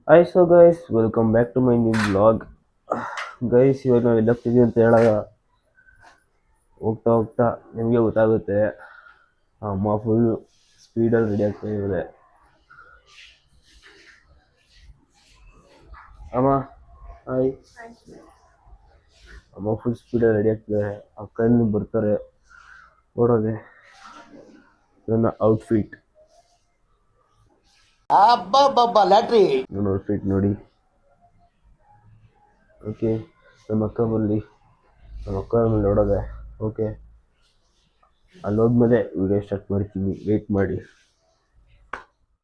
Hi, so guys, welcome back to my new vlog. Guys ಇವಾಗ ನಾವು ಎಲ್ಲೋಗ್ತಿದ್ವಿ ಅಂತ ಹೇಳಾಗ ಹೋಗ್ತಾ ಹೋಗ್ತಾ ನಿಮಗೆ ಗೊತ್ತಾಗುತ್ತೆ. ಅಮ್ಮ ಫುಲ್ ಸ್ಪೀಡಲ್ಲಿ ರೆಡಿ ಆಗ್ತಾ ಇದ್ದಾರೆ. ಅಮ್ಮ ಹಾಯ್. ಅಮ್ಮ ಫುಲ್ ಸ್ಪೀಡಲ್ಲಿ ರೆಡಿ ಆಗ್ತಿದ್ದಾರೆ. ಅಕ್ಕಂದು ಬರ್ತಾರೆ ನೋಡೋದೆ ನನ್ನ ಔಟ್ಫಿಟ್. ನನ್ನ ಔಟ್ಫಿಟ್ ನೋಡಿ. ಓಕೆ, ನಮ್ಮ ಅಕ್ಕ ಬರಲಿ, ನಮ್ಮ ಅಕ್ಕ ಮೇಲೆ ನೋಡೋದೆ. ಓಕೆ, ಅಲ್ಲೋದ್ಮೇಲೆ ವಿಡಿಯೋ ಸ್ಟಾರ್ಟ್ ಮಾಡ್ತೀನಿ, ವೇಟ್ ಮಾಡಿ.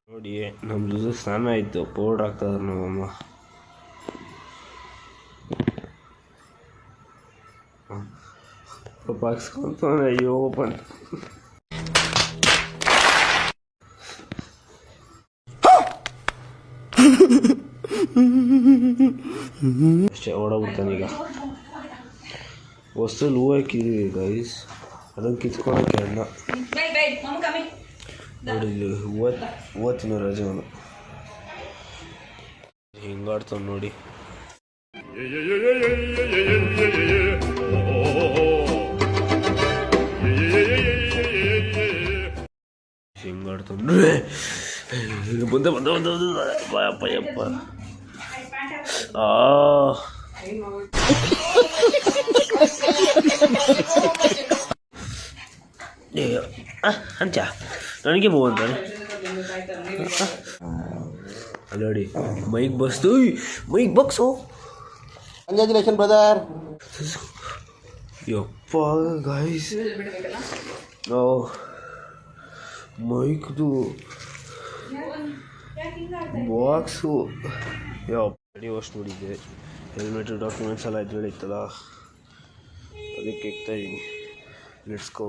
ನೋಡಿ ನಮ್ಮದು ಸ್ನಾನ ಆಯಿತು, ಪೌಡ್ರ್ ಹಾಕ್ತಾಯಿದ್ರು ನಮ್ಮಮ್ಮ. ಪಾಪ ಹಾಕ್ಸ್ಕೊಂತಾನೆ, ಅಯ್ಯೋ ಬಂದು ಅಷ್ಟೇ ಓಡೋಗ್ಬಿಡ್ತಾನೆ. ಈಗ ಹೊಸಲ್ಲಿ ಹೂವು ಹಾಕಿದ್ದೀವಿ ಗೈಸ್, ಅದನ್ನು ಕಿತ್ಕೊಳಕ್ಕೆ ಅಣ್ಣ ನೋಡಿ. ಇಲ್ಲಿ ಹೂವು ತಿನ್ನೋ ರಜೆ ಅವನು ಹಿಂಗಾಡ್ತಾವ ನೋಡಿ. ಹಿಂಗಾಡ್ತಾವ ಬಂದ ಬಂದ ಬಂದ ಬಾಯಪ್ಪ ಯಪ್ಪ. ಅಂಚ ನನಗೆ ಬೋ ಅಂತಾನೆ. ಅಲ್ಲಿ ನೋಡಿ ಮೈಕ್ ಬಸ್ತು, ಮೈಕ್ ಬಾಕ್ಸು. Congratulation brother. ಯಪ್ಪ ಗಾಯ್ಸ್, ಮೈಕ್ದು ಬಾಕ್ಸು ಯಪ್ಪ ಅಷ್ಟು ನೋಡಿದ್ದೆ. ಹೆಲ್ಮೆಟ್ ಡಾಕ್ಯುಮೆಂಟ್ಸ್ ಎಲ್ಲ ಇದ್ರಲ್ಲಿ ಇತ್ತಲ್ಲ, ಅದಕ್ಕೆ ಇಕ್ತಾ ಇದ್ದೀನಿ. Let's go.